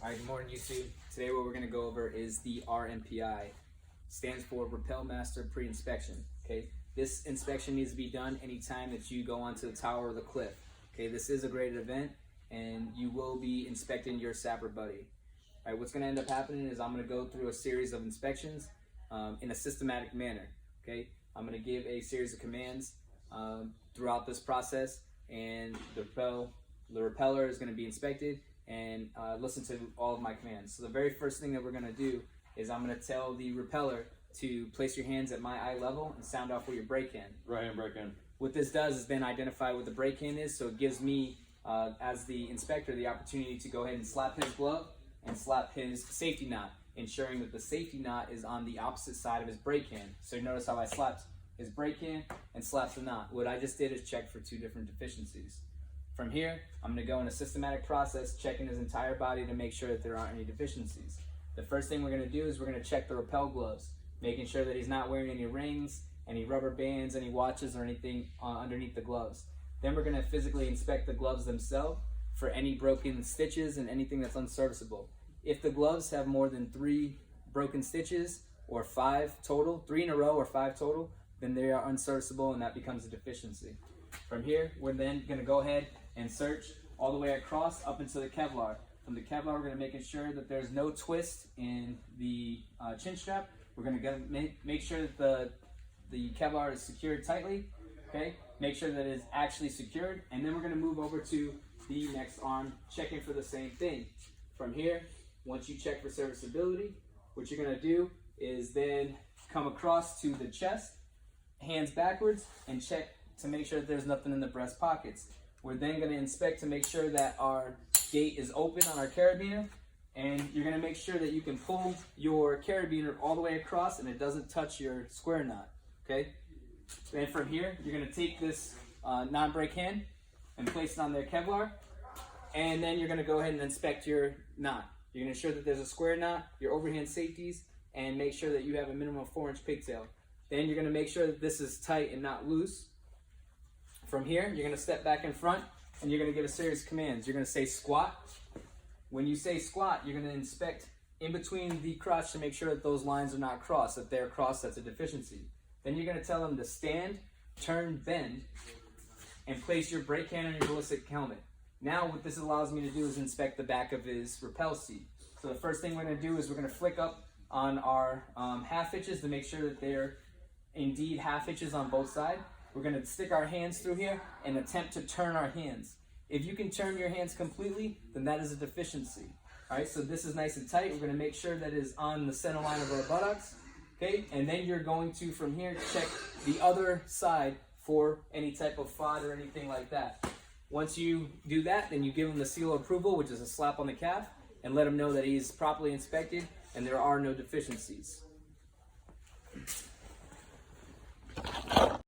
All right, good morning, YouTube. Today what we're going to go over is the RMPI. Stands for Rappel Master Pre-Inspection. Okay, this inspection needs to be done anytime that you go onto the tower or the cliff. Okay, this is a graded event, and you will be inspecting your Sapper buddy. All right, what's going to end up happening is I'm going to go through a series of inspections in a systematic manner. Okay, I'm going to give a series of commands throughout this process, and the repeller is going to be inspected and listen to all of my commands. So the very first thing that we're going to do is I'm going to tell the repeller to place your hands at my eye level and sound off where your brake hand. Right hand brake hand. What this does is then identify what the brake hand is, so it gives me, as the inspector, the opportunity to go ahead and slap his glove and slap his safety knot, ensuring that the safety knot is on the opposite side of his brake hand. So you notice how I slapped his brake hand and slapped the knot. What I just did is check for two different deficiencies. From here, I'm going to go in a systematic process, checking his entire body to make sure that there aren't any deficiencies. The first thing we're going to do is we're going to check the rappel gloves, making sure that he's not wearing any rings, any rubber bands, any watches, or anything underneath the gloves. Then we're going to physically inspect the gloves themselves for any broken stitches and anything that's unserviceable. If the gloves have more than 3 broken stitches, or 5 total, 3 in a row or 5 total, then they are unserviceable and that becomes a deficiency. From here, we're then going to go ahead and search all the way across up into the Kevlar. From the Kevlar, we're going to make sure that there's no twist in the chin strap. We're going to make sure that the Kevlar is secured tightly. Okay, make sure that it's actually secured, and then we're going to move over to the next arm, checking for the same thing. From here, once you check for serviceability, what you're going to do is then come across to the chest, hands backwards, and check to make sure that there's nothing in the breast pockets. We're then going to inspect to make sure that our gate is open on our carabiner, and you're going to make sure that you can pull your carabiner all the way across and it doesn't touch your square knot. Okay? And from here, you're going to take this non-brake hand and place it on their Kevlar, and then you're going to go ahead and inspect your knot. You're going to ensure that there's a square knot, your overhand safeties, and make sure that you have a minimum of 4-inch pigtail. Then you're going to make sure that this is tight and not loose. From here, you're going to step back in front and you're going to give a series of commands. You're going to say squat. When you say squat, you're going to inspect in between the crotch to make sure that those lines are not crossed. If they're crossed, that's a deficiency. Then you're going to tell them to stand, turn, bend, and place your brake hand on your ballistic helmet. Now what this allows me to do is inspect the back of his rappel seat. So the first thing we're going to do is we're going to flick up on our half hitches to make sure that they're indeed half hitches on both sides. We're going to stick our hands through here and attempt to turn our hands. If you can turn your hands completely, then that is a deficiency. All right, so this is nice and tight. We're going to make sure that it is on the center line of our buttocks. Okay, and then you're going to, from here, check the other side for any type of FOD or anything like that. Once you do that, then you give him the seal of approval, which is a slap on the calf, and let him know that he's properly inspected and there are no deficiencies.